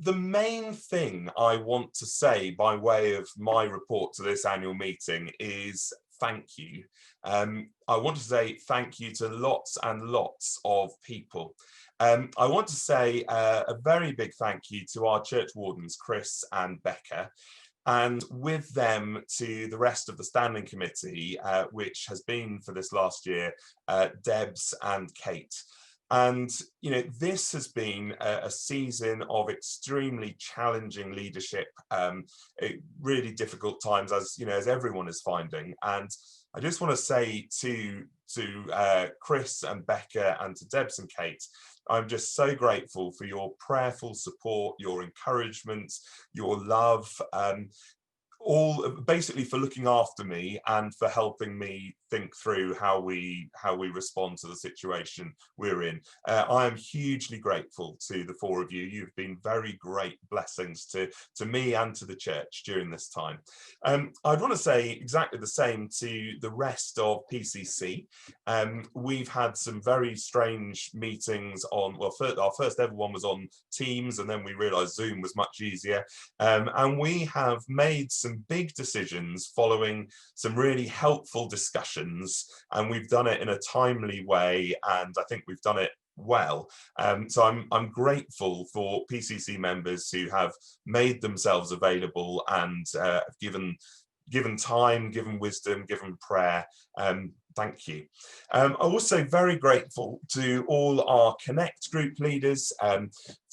the main thing I want to say by way of my report to this annual meeting is thank you. I want to say thank you to lots and lots of people. I want to say a very big thank you to our church wardens, Chris and Becca, and with them to the rest of the standing committee, which has been for this last year, Debs and Kate. And, you know, this has been a season of extremely challenging leadership, really difficult times, as, you know, as everyone is finding. And I just want to say to Chris and Becca and to Debs and Kate, I'm just so grateful for your prayerful support, your encouragement, your love, all basically for looking after me and for helping me think through how we respond to the situation we're in. I am hugely grateful to the four of you. You've been very great blessings to me and to the church during this time. I'd want to say exactly the same to the rest of PCC. We've had some very strange meetings on, well, our first ever one was on Teams, and then we realized Zoom was much easier. And we have made some big decisions following some really helpful discussions, and we've done it in a timely way, and I think we've done it well. So I'm grateful for PCC members who have made themselves available and given time, given wisdom, given prayer. Thank you. I'm also very grateful to all our Connect group leaders,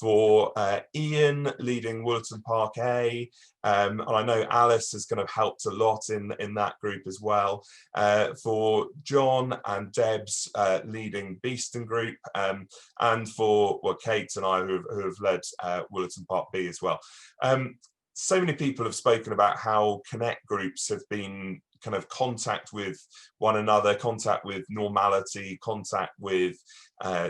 for Ian leading Woollerton Park A, and I know Alice has kind of helped a lot in that group as well, for John and Debs leading Beeston Group, and for Kate and I who have led Woollerton Park B as well. So many people have spoken about how Connect groups have been kind of contact with one another, contact with normality, contact with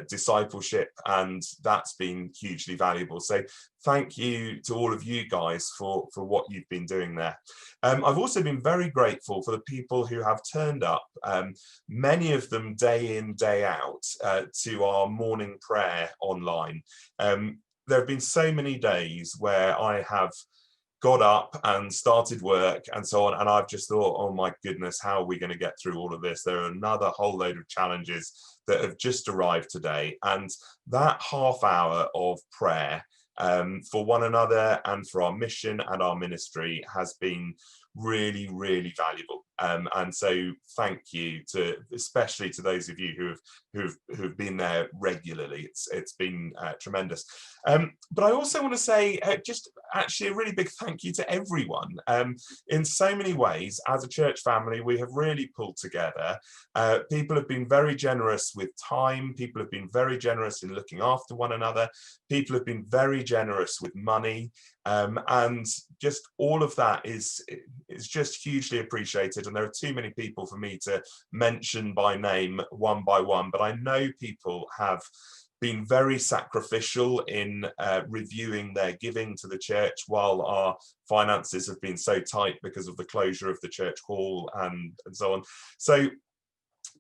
discipleship, and that's been hugely valuable. So thank you to all of you guys for what you've been doing there. I've also been very grateful for the people who have turned up, many of them day in, day out, to our morning prayer online. There have been so many days where I have got up and started work and so on, and I've just thought, oh my goodness, how are we going to get through all of this? There are another whole load of challenges that have just arrived today, and that half hour of prayer for one another and for our mission and our ministry has been really, really valuable. And so thank you especially to those of you who've been there regularly. It's been tremendous. But I also want to say just actually a really big thank you to everyone. In so many ways, as a church family, we have really pulled together. People have been very generous with time. People have been very generous in looking after one another. People have been very generous with money. And just all of that is just hugely appreciated. And there are too many people for me to mention by name one by one, but I know people have been very sacrificial in reviewing their giving to the church while our finances have been so tight because of the closure of the church hall and so on. So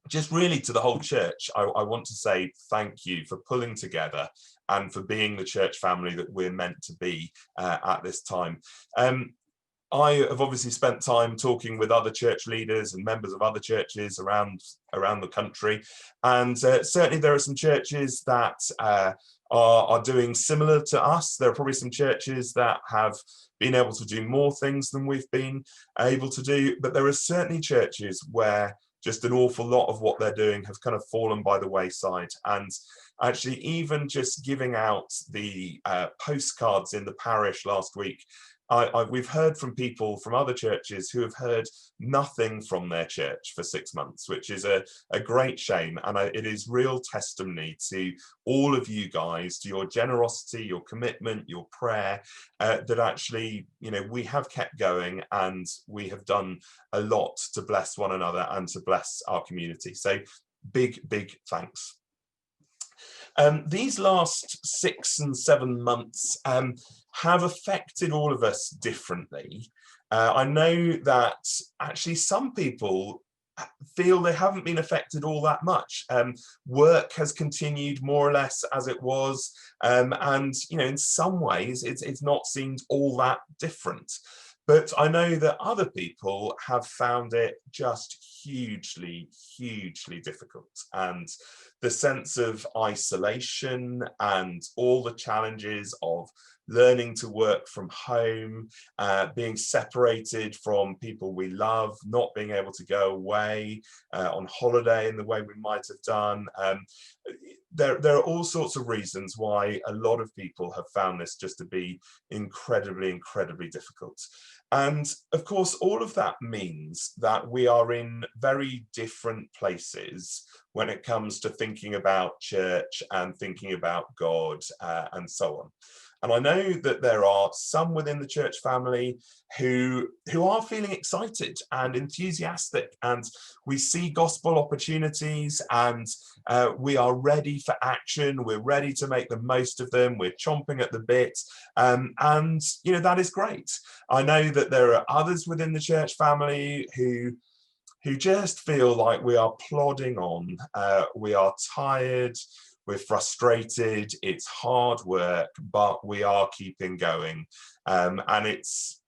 just really to the whole church, I want to say thank you for pulling together and for being the church family that we're meant to be at this time. I have obviously spent time talking with other church leaders and members of other churches around the country, and certainly there are some churches that are doing similar to us. There are probably some churches that have been able to do more things than we've been able to do, but there are certainly churches where just an awful lot of what they're doing have kind of fallen by the wayside. And actually, even just giving out the postcards in the parish last week, we've heard from people from other churches who have heard nothing from their church for 6 months, which is a great shame. And it is real testimony to all of you guys, to your generosity, your commitment, your prayer, that actually, you know, we have kept going and we have done a lot to bless one another and to bless our community. So big thanks. These last 6 and 7 months have affected all of us differently. I know that actually some people feel they haven't been affected all that much. Work has continued more or less as it was, and in some ways it's not seemed all that different. But I know that other people have found it just hugely, hugely difficult. And the sense of isolation and all the challenges of learning to work from home, being separated from people we love, not being able to go away on holiday in the way we might have done. There are all sorts of reasons why a lot of people have found this just to be incredibly, incredibly difficult. And of course, all of that means that we are in very different places when it comes to thinking about church and thinking about God and so on. And I know that there are some within the church family who are feeling excited and enthusiastic, and we see gospel opportunities, and we are ready for action. We're ready to make the most of them. We're chomping at the bit, and that is great. I know that there are others within the church family who just feel like we are plodding on. We are tired. We're frustrated, it's hard work, but we are keeping going. And it's,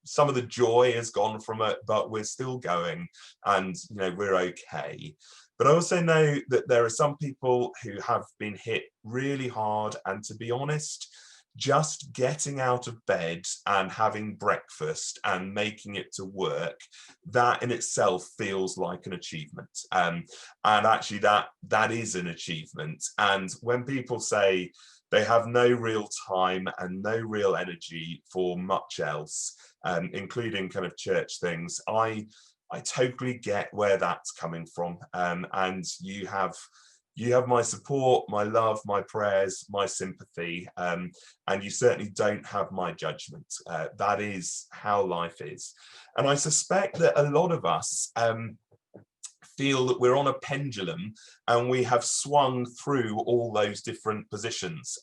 some of the joy has gone from it, but we're still going, and we're okay. But I also know that there are some people who have been hit really hard, and to be honest, just getting out of bed and having breakfast and making it to work, that in itself feels like an achievement. And actually that is an achievement. And when people say they have no real time and no real energy for much else, including kind of church things, I totally get where that's coming from. And you have my support, my love, my prayers, my sympathy, and you certainly don't have my judgment. That is how life is. And I suspect that a lot of us feel that we're on a pendulum and we have swung through all those different positions.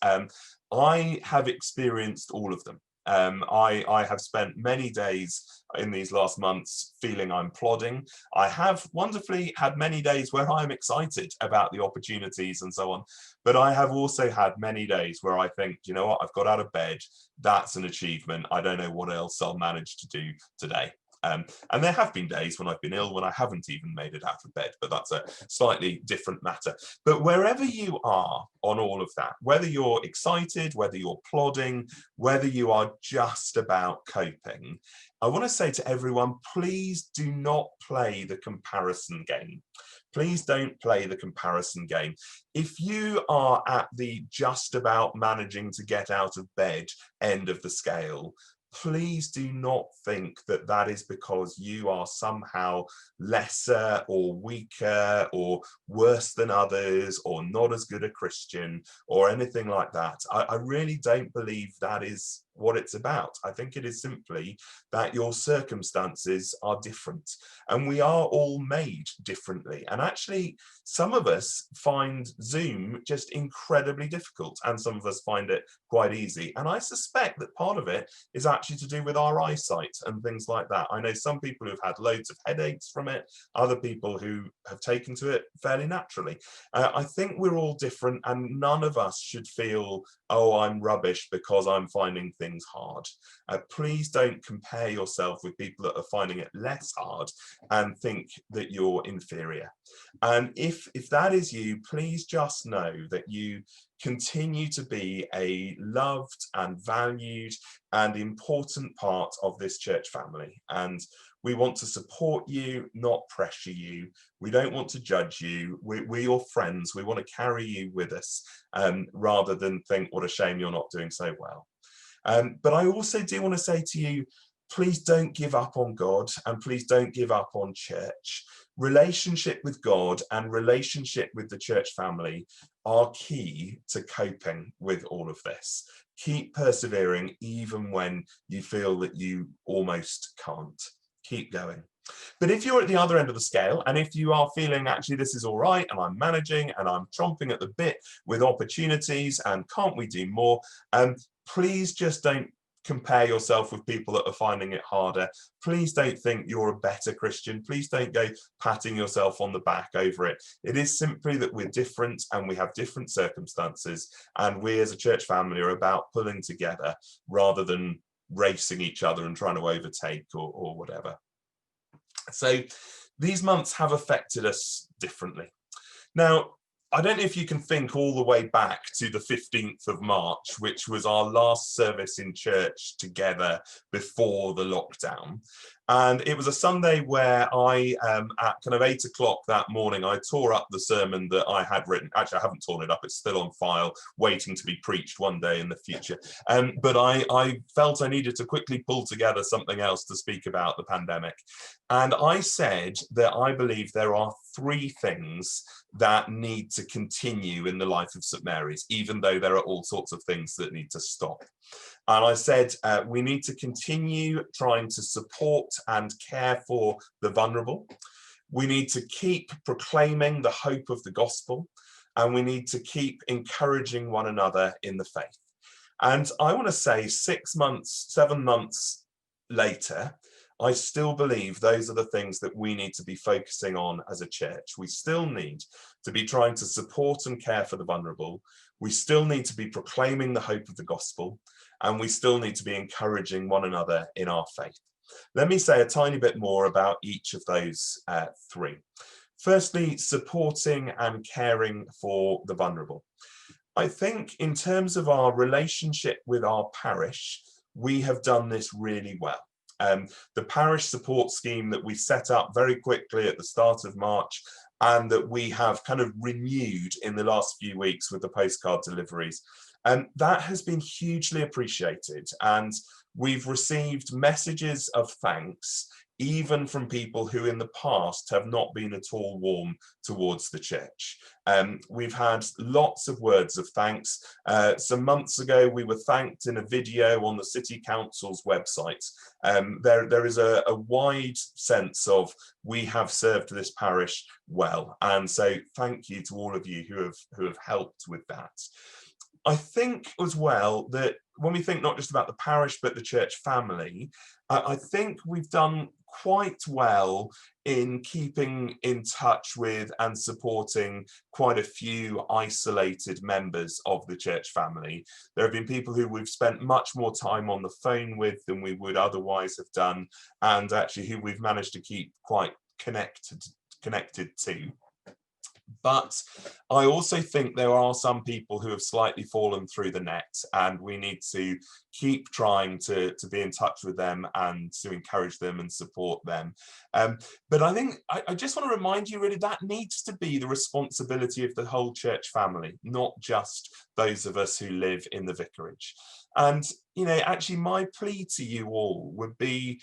I have experienced all of them. I have spent many days in these last months feeling I'm plodding. I have wonderfully had many days where I'm excited about the opportunities and so on, but I have also had many days where I think, you know what, I've got out of bed, that's an achievement. I don't know what else I'll manage to do today. And there have been days when I've been ill when I haven't even made it out of bed, but that's a slightly different matter. But wherever you are on all of that, whether you're excited, whether you're plodding, whether you are just about coping, I want to say to everyone, please do not play the comparison game. Please don't play the comparison game. If you are at the just about managing to get out of bed end of the scale, please do not think that that is because you are somehow lesser or weaker or worse than others or not as good a Christian or anything like that. I really don't believe that is what it's about. I think it is simply that your circumstances are different, and we are all made differently. And actually, some of us find Zoom just incredibly difficult, and some of us find it quite easy. And I suspect that part of it is actually to do with our eyesight and things like that. I know some people who've had loads of headaches from it, other people who have taken to it fairly naturally. I think we're all different, and none of us should feel, oh, I'm rubbish because I'm finding things hard. Please don't compare yourself with people that are finding it less hard and think that you're inferior. And if that is you, please just know that you continue to be a loved and valued and important part of this church family. And we want to support you, not pressure you. We don't want to judge you. We're your friends. We want to carry you with us rather than think, what a shame you're not doing so well. But I also do want to say to you, please don't give up on God, and please don't give up on church. Relationship with God and relationship with the church family are key to coping with all of this. Keep persevering even when you feel that you almost can't. Keep going. But if you're at the other end of the scale, and if you are feeling actually this is all right and I'm managing and I'm chomping at the bit with opportunities and can't we do more, please just don't compare yourself with people that are finding it harder. Please don't think you're a better Christian. Please don't go patting yourself on the back over it. It is simply that we're different and we have different circumstances, and we as a church family are about pulling together rather than racing each other and trying to overtake or whatever. So these months have affected us differently. Now, I don't know if you can think all the way back to the 15th of March, which was our last service in church together before the lockdown. And it was a Sunday where I, at kind of 8 o'clock that morning, I tore up the sermon that I had written. Actually, I haven't torn it up. It's still on file, waiting to be preached one day in the future. But I felt I needed to quickly pull together something else to speak about the pandemic. And I said that I believe there are 3 things that need to continue in the life of St. Mary's, even though there are all sorts of things that need to stop. And I said, we need to continue trying to support and care for the vulnerable. We need to keep proclaiming the hope of the gospel, and we need to keep encouraging one another in the faith. And I want to say 6 months, 7 months later, I still believe those are the things that we need to be focusing on as a church. We still need to be trying to support and care for the vulnerable. We still need to be proclaiming the hope of the gospel, and we still need to be encouraging one another in our faith. Let me say a tiny bit more about each of those 3. Firstly, supporting and caring for the vulnerable. I think in terms of our relationship with our parish, we have done this really well. The parish support scheme that we set up very quickly at the start of March, and that we have kind of renewed in the last few weeks with the postcard deliveries, that has been hugely appreciated, and we've received messages of thanks even from people who in the past have not been at all warm towards the church. We've had lots of words of thanks. Some months ago, we were thanked in a video on the City Council's website. There is a wide sense of we have served this parish well. And so thank you to all of you who have helped with that. I think as well that when we think not just about the parish, but the church family, I think we've done quite well in keeping in touch with and supporting quite a few isolated members of the church family. There have been people who we've spent much more time on the phone with than we would otherwise have done, and actually who we've managed to keep quite connected to. But I also think there are some people who have slightly fallen through the net, and we need to keep trying to be in touch with them and to encourage them and support them. But I think I just want to remind you really that needs to be the responsibility of the whole church family, not just those of us who live in the vicarage. And, you know, actually my plea to you all would be,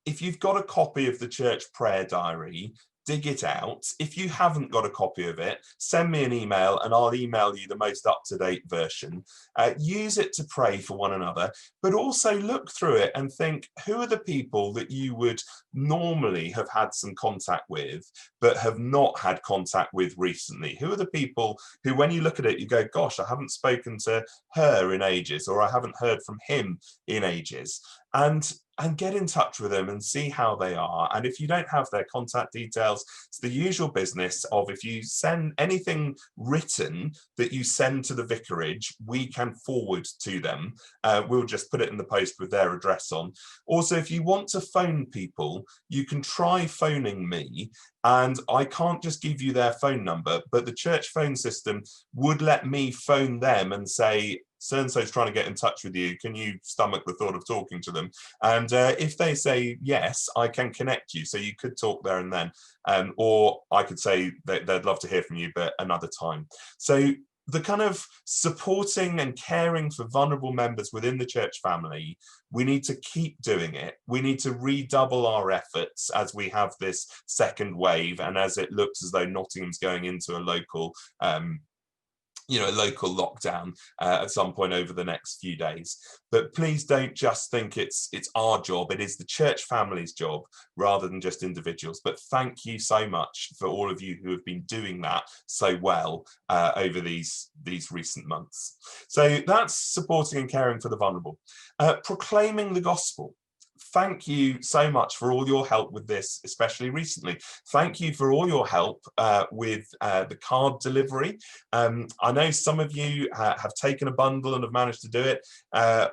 if you've got a copy of the church prayer diary, dig it out. If you haven't got a copy of it, send me an email and I'll email you the most up-to-date version. Use it to pray for one another, but also look through it and think, who are the people that you would normally have had some contact with, but have not had contact with recently? Who are the people who, when you look at it, you go, gosh, I haven't spoken to her in ages, or I haven't heard from him in ages. And get in touch with them and see how they are. And if you don't have their contact details, it's the usual business of, if you send anything written that you send to the vicarage, we can forward to them. We'll just put it in the post with their address on. Also, if you want to phone people, you can try phoning me, and I can't just give you their phone number, but the church phone system would let me phone them and say, so-and-so's trying to get in touch with you. Can you stomach the thought of talking to them? And if they say yes, I can connect you. So you could talk there and then. Or I could say they'd love to hear from you, but another time. So the kind of supporting and caring for vulnerable members within the church family, we need to keep doing it. We need to redouble our efforts as we have this second wave, and as it looks as though Nottingham's going into a local a local lockdown at some point over the next few days. But please don't just think it's our job. It is the church family's job rather than just individuals. But thank you so much for all of you who have been doing that so well over these recent months. So that's supporting and caring for the vulnerable. Proclaiming the gospel. Thank you so much for all your help with this, especially recently. Thank you for all your help with the card delivery. I know some of you have taken a bundle and have managed to do it.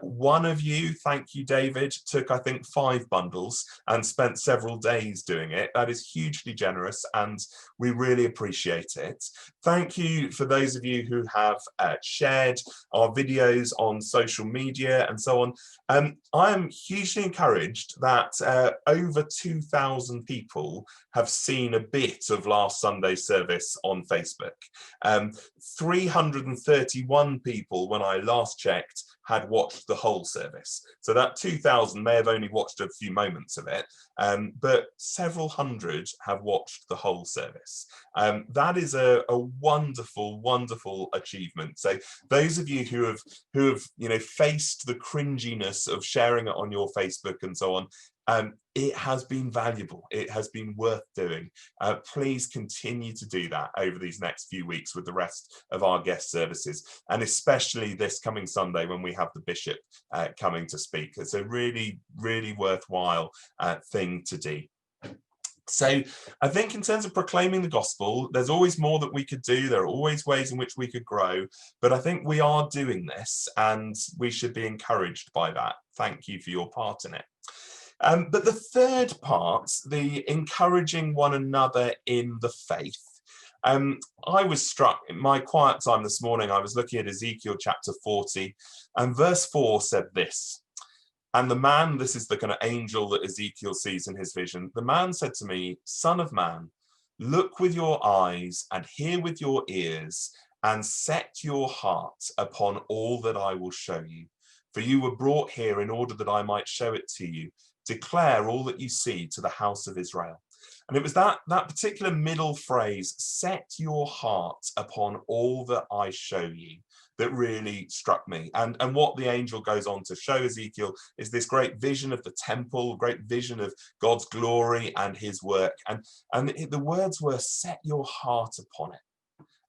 One of you, thank you, David, took, I think, 5 bundles and spent several days doing it. That is hugely generous and we really appreciate it. Thank you for those of you who have shared our videos on social media and so on. I am hugely encouraged that over 2,000 people have seen a bit of last Sunday's service on Facebook. 331 people, when I last checked, had watched the whole service. So that 2,000 may have only watched a few moments of it, but several hundred have watched the whole service. That is a wonderful, wonderful achievement. So those of you who have faced the cringiness of sharing it on your Facebook and so on, it has been valuable. It has been worth doing. Please continue to do that over these next few weeks with the rest of our guest services, and especially this coming Sunday when we have the bishop coming to speak. It's a really, really worthwhile thing to do. So I think in terms of proclaiming the gospel, there's always more that we could do. There are always ways in which we could grow, but I think we are doing this and we should be encouraged by that. Thank you for your part in it. But the third part, the encouraging one another in the faith. I was struck in my quiet time this morning. I was looking at Ezekiel chapter 40 and verse 4 said this. And the man, this is the kind of angel that Ezekiel sees in his vision. The man said to me, "Son of man, look with your eyes and hear with your ears and set your heart upon all that I will show you. For you were brought here in order that I might show it to you. Declare all that you see to the house of Israel." And it was that particular middle phrase, "set your heart upon all that I show you," that really struck me. And what the angel goes on to show Ezekiel is this great vision of the temple, great vision of God's glory and his work. And the words were, "set your heart upon it."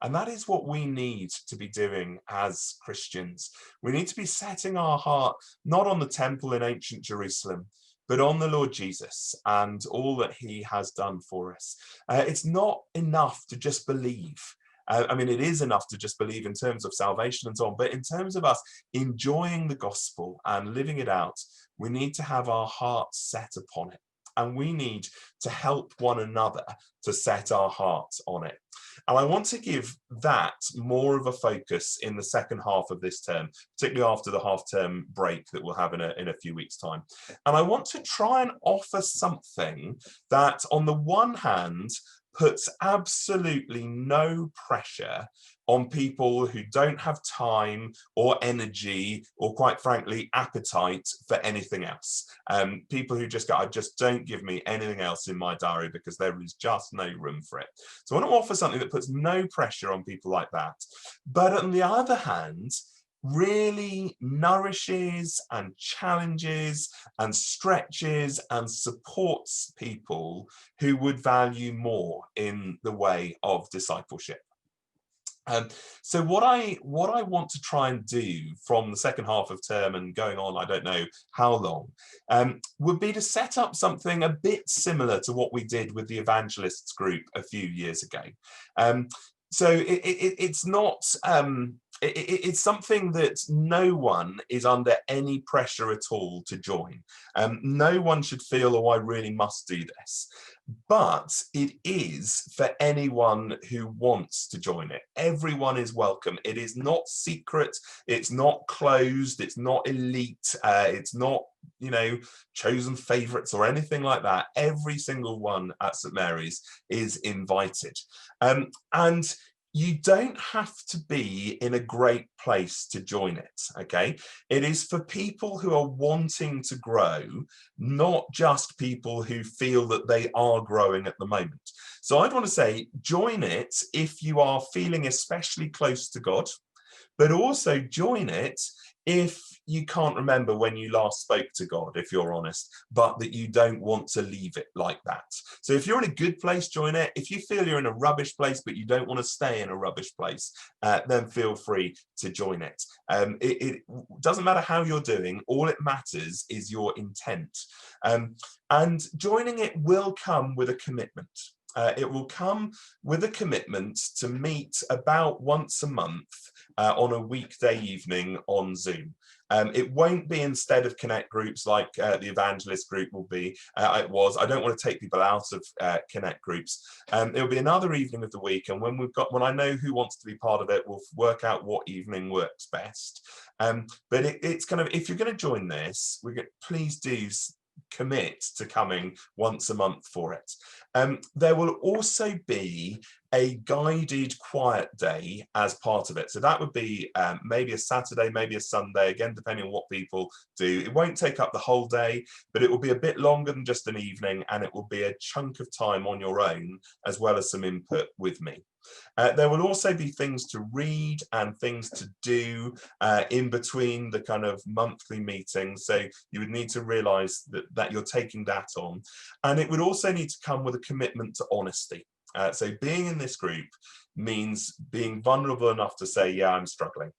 And that is what we need to be doing as Christians. We need to be setting our heart not on the temple in ancient Jerusalem, but on the Lord Jesus and all that he has done for us. It's not enough to just believe. I mean, it is enough to just believe in terms of salvation and so on, but in terms of us enjoying the gospel and living it out, we need to have our hearts set upon it. And we need to help one another to set our hearts on it. And I want to give that more of a focus in the second half of this term, particularly after the half-term break that we'll have in a few weeks' time. And I want to try and offer something that, on the one hand, puts absolutely no pressure on people who don't have time or energy or, quite frankly, appetite for anything else. People who just go, just don't give me anything else in my diary because there is just no room for it. So I want to offer something that puts no pressure on people like that. But on the other hand, really nourishes and challenges and stretches and supports people who would value more in the way of discipleship. So what I want to try and do from the second half of term and going on, I don't know how long, would be to set up something a bit similar to what we did with the evangelists group a few years ago. So it's not, it's something that no one is under any pressure at all to join. No one should feel, oh, I really must do this. But it is for anyone who wants to join it. Everyone is welcome. It is not secret. It's not closed. It's not elite. It's not, chosen favorites or anything like that. Every single one at St. Mary's is invited. And You don't have to be in a great place to join it, okay? It is for people who are wanting to grow, not just people who feel that they are growing at the moment. So I'd want to say join it if you are feeling especially close to God, but also join it if you can't remember when you last spoke to God, if you're honest, but that you don't want to leave it like that. So if you're in a good place, join it. If you feel you're in a rubbish place, but you don't want to stay in a rubbish place, then feel free to join it. It doesn't matter how you're doing. All it matters is your intent. And joining it will come with a commitment. It will come with a commitment to meet about once a month on a weekday evening on Zoom. It won't be instead of Connect groups like the evangelist group will be. It was. I don't want to take people out of Connect groups. It'll be another evening of the week, and when I know who wants to be part of it, we'll work out what evening works best. But it's kind of, if you're going to join this, please do commit to coming once a month for it. There will also be a guided quiet day as part of it. So that would be maybe a Saturday, maybe a Sunday, again, depending on what people do. It won't take up the whole day, but it will be a bit longer than just an evening, and it will be a chunk of time on your own, as well as some input with me. There will also be things to read and things to do in between the kind of monthly meetings. So you would need to realize that you're taking that on. And it would also need to come with a commitment to honesty. So being in this group means being vulnerable enough to say, yeah, I'm struggling.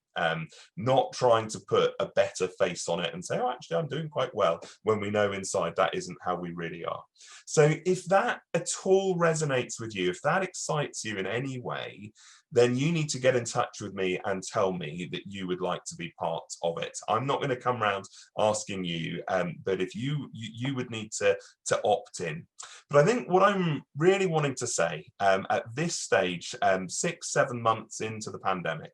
Not trying to put a better face on it and say, oh, actually, I'm doing quite well, when we know inside that isn't how we really are. So if that at all resonates with you, if that excites you in any way, then you need to get in touch with me and tell me that you would like to be part of it. I'm not going to come around asking you, but if you would need to opt in. But I think what I'm really wanting to say at this stage, 6-7 months into the pandemic,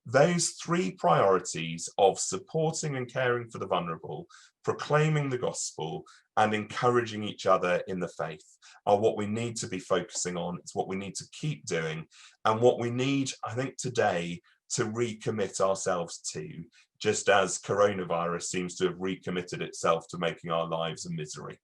those three priorities of supporting and caring for the vulnerable, proclaiming the gospel, and encouraging each other in the faith are what we need to be focusing on. It's what we need to keep doing, and what we need, I think, today to recommit ourselves to, just as coronavirus seems to have recommitted itself to making our lives a misery.